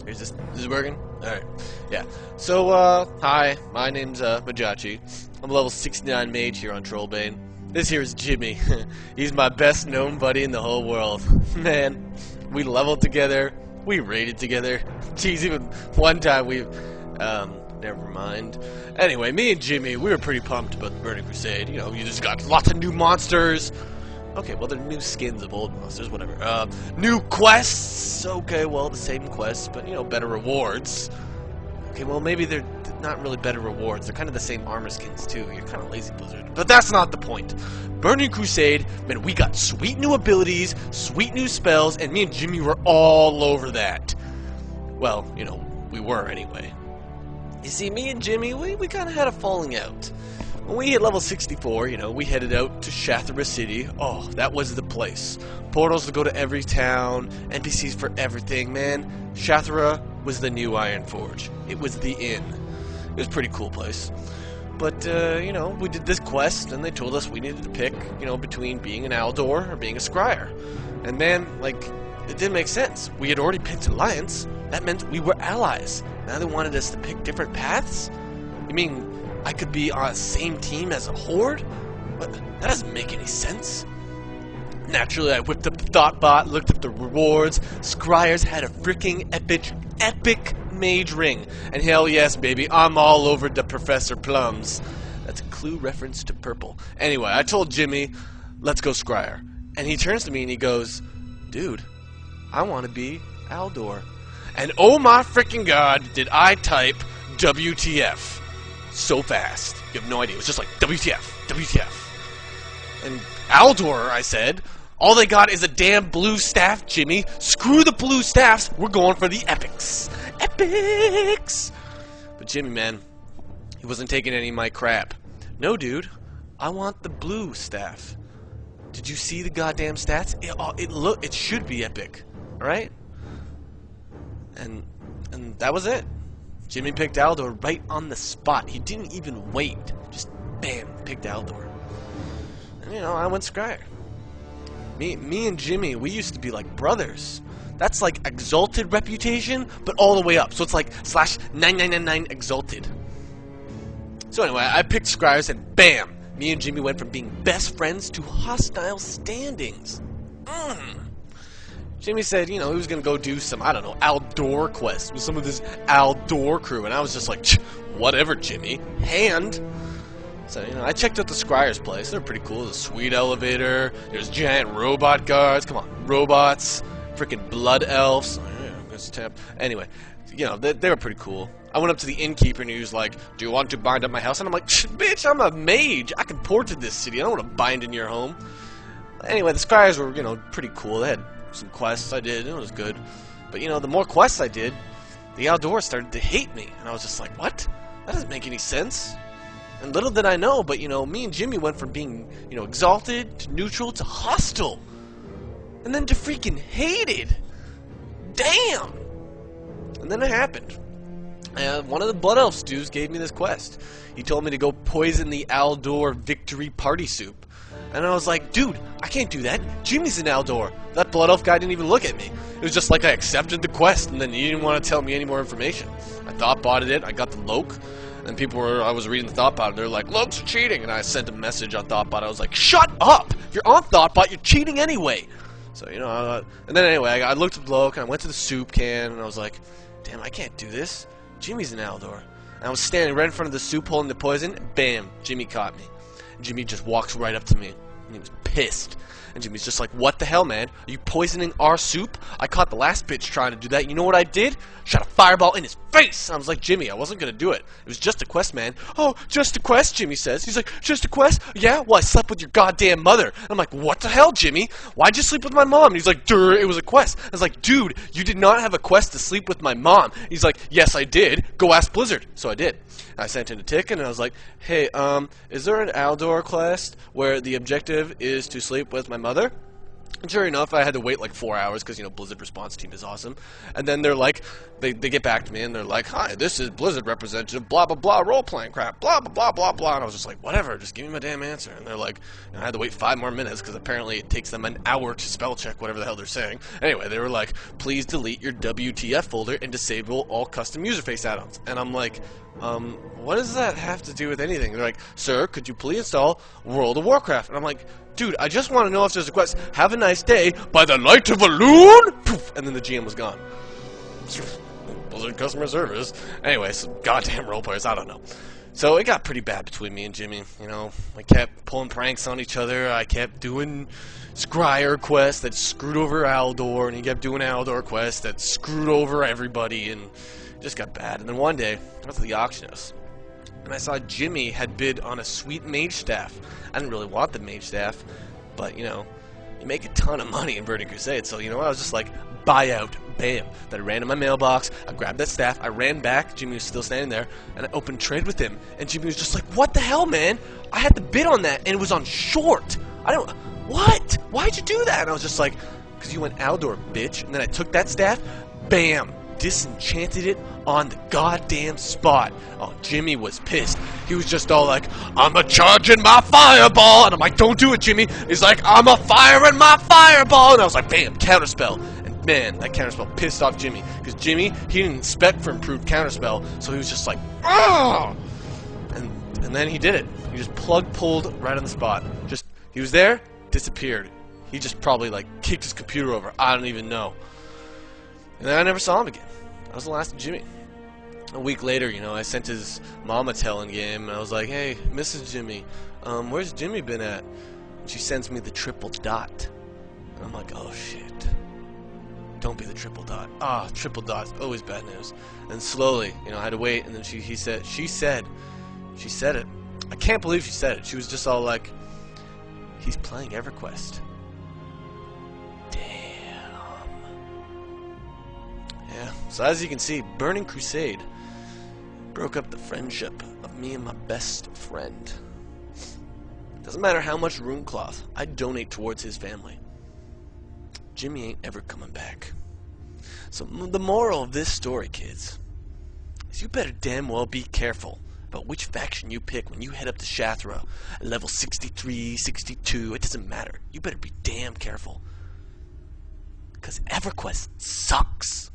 Is this working? Alright. Yeah. So, hi, my name's, Majachi. I'm a level 69 mage here on Trollbane. This here is Jimmy. He's my best known buddy in the whole world. Man, we leveled together, we raided together. Jeez, even one time never mind. Anyway, me and Jimmy, we were pretty pumped about the Burning Crusade. You know, you just got lots of new monsters. Okay, well, they're new skins of old monsters, whatever. New quests! Okay, well, the same quests, but, you know, better rewards. Okay, well, maybe they're not really better rewards. They're kind of the same armor skins, too. You're kind of lazy, Blizzard. But that's not the point. Burning Crusade, man, we got sweet new abilities, sweet new spells, and me and Jimmy were all over that. Well, you know, we were anyway. You see, me and Jimmy, we kind of had a falling out. When we hit level 64, you know, we headed out to Shathra City. Oh, that was the place. Portals to go to every town, NPCs for everything, man. Shathra was the new Iron Forge. It was the inn. It was a pretty cool place. But, you know, we did this quest, and they told us we needed to pick, you know, between being an Aldor or being a Scryer. And man, like, it didn't make sense. We had already picked Alliance. That meant we were allies. Now they wanted us to pick different paths? You mean I could be on the same team as a horde? What? That doesn't make any sense. Naturally, I whipped up the Thoughtbot, looked up the rewards. Scryers had a freaking epic mage ring. And hell yes, baby, I'm all over the Professor Plums. That's a clue reference to purple. Anyway, I told Jimmy, let's go Scryer. And he turns to me and he goes, dude, I want to be Aldor. And oh my freaking god, did I type WTF. So fast. You have no idea. It was just like, WTF, WTF. And Aldor, I said, all they got is a damn blue staff, Jimmy. Screw the blue staffs. We're going for the epics. Epics! But Jimmy, man, he wasn't taking any of my crap. No, dude. I want the blue staff. Did you see the goddamn stats? It should be epic. Alright? And that was it. Jimmy picked Aldor right on the spot. He didn't even wait. Just bam, picked Aldor. And you know, I went Scryer. Me and Jimmy, we used to be like brothers. That's like exalted reputation, but all the way up. So it's like /9999 exalted. So anyway, I picked Scryers and bam! Me and Jimmy went from being best friends to hostile standings. Jimmy said, you know, he was going to go do some, I don't know, Aldor quests with some of this Aldor crew. And I was just like, whatever, Jimmy. Hand. So, you know, I checked out the Scryer's place. They're pretty cool. There's a sweet elevator. There's giant robot guards. Come on, robots. Freaking blood elves. Oh, yeah, that's a tap. Anyway, you know, they were pretty cool. I went up to the innkeeper and he was like, do you want to bind up my house? And I'm like, bitch, I'm a mage. I can port to this city. I don't want to bind in your home. Anyway, the Scryers were, you know, pretty cool. They had some quests I did, and it was good. But, you know, the more quests I did, the Aldor started to hate me. And I was just like, what? That doesn't make any sense. And little did I know, but, you know, me and Jimmy went from being, you know, exalted to neutral to hostile. And then to freaking hated. Damn! And then it happened. And one of the Blood Elf stews gave me this quest. He told me to go poison the Aldor victory party soup. And I was like, dude, I can't do that. Jimmy's an Aldor. That Blood Elf guy didn't even look at me. It was just like I accepted the quest, and then he didn't want to tell me any more information. I Thoughtbotted it. I got the Loke. And I was reading the Thoughtbot, and they're like, Lokes are cheating. And I sent a message on Thoughtbot. I was like, shut up! If you're on Thoughtbot, you're cheating anyway. So, you know, and then anyway, I looked at Loke, and I went to the soup can, and I was like, damn, I can't do this. Jimmy's an Aldor. And I was standing right in front of the soup holding the poison, and bam, Jimmy caught me. Jimmy just walks right up to me, and he was pissed. And Jimmy's just like, what the hell, man? Are you poisoning our soup? I caught the last bitch trying to do that. You know what I did? Shot a fireball in his face! And I was like, Jimmy, I wasn't gonna do it. It was just a quest, man. Oh, just a quest, Jimmy says. He's like, just a quest? Yeah? Well, I slept with your goddamn mother. And I'm like, what the hell, Jimmy? Why'd you sleep with my mom? And he's like, durr, it was a quest. I was like, dude, you did not have a quest to sleep with my mom. He's like, yes, I did. Go ask Blizzard. So I did. I sent in a ticket, and I was like, hey, is there an Aldor quest where the objective is to sleep with my mother? And sure enough, I had to wait like 4 hours because, Blizzard response team is awesome. And then they're like, they get back to me and they're like, hi, this is Blizzard representative, blah, blah, blah, role-playing crap, blah, blah, blah, blah, blah. And I was just like, whatever, just give me my damn answer. And they're like, I had to wait 5 more minutes because apparently it takes them an hour to spell check whatever the hell they're saying. Anyway, they were like, please delete your WTF folder and disable all custom user face add-ons. And I'm like, what does that have to do with anything? They're like, sir, could you please install World of Warcraft? And I'm like, dude, I just want to know if there's a quest. Have a nice day by the light of a loon. Poof, and then the GM was gone. Blizzard customer service. Anyway, some goddamn role players. I don't know. So it got pretty bad between me and Jimmy. We kept pulling pranks on each other. I kept doing Scryer quests that screwed over Aldor, and he kept doing Aldor quests that screwed over everybody, and it just got bad. And then one day, I went to the auction house, and I saw Jimmy had bid on a sweet mage staff. I didn't really want the mage staff, but, you make a ton of money in Burning Crusade, so, I was just like, buy out, bam. Then I ran in my mailbox, I grabbed that staff, I ran back, Jimmy was still standing there, and I opened trade with him, and Jimmy was just like, what the hell, man? I had to bid on that, and it was on short. What? Why'd you do that? And I was just like, because you went Aldor, bitch. And then I took that staff, bam, disenchanted it on the goddamn spot. Oh, Jimmy was pissed. He was just all like, I'm a-charging my fireball. And I'm like, don't do it, Jimmy. He's like, I'm a-firing my fireball. And I was like, bam, counterspell. And man, that counterspell pissed off Jimmy. Because Jimmy, he didn't expect for improved counterspell. So he was just like, oh! And then he did it. He just pulled right on the spot. He was there, disappeared. He just probably kicked his computer over. I don't even know. And then I never saw him again. That was the last of Jimmy. A week later, I sent his mom a telling game, and I was like, hey, Mrs. Jimmy, where's Jimmy been at? And she sends me the triple dot. And I'm like, oh shit. Don't be the triple dot. Ah, triple dot's always bad news. And slowly, I had to wait, and then she said it. I can't believe she said it. She was just all like, he's playing EverQuest. Damn. Yeah, so as you can see, Burning Crusade broke up the friendship of me and my best friend. Doesn't matter how much rune cloth I donate towards his family. Jimmy ain't ever coming back. So the moral of this story, kids, is you better damn well be careful about which faction you pick when you head up to Shathra at level 63, 62, it doesn't matter. You better be damn careful. Because EverQuest sucks.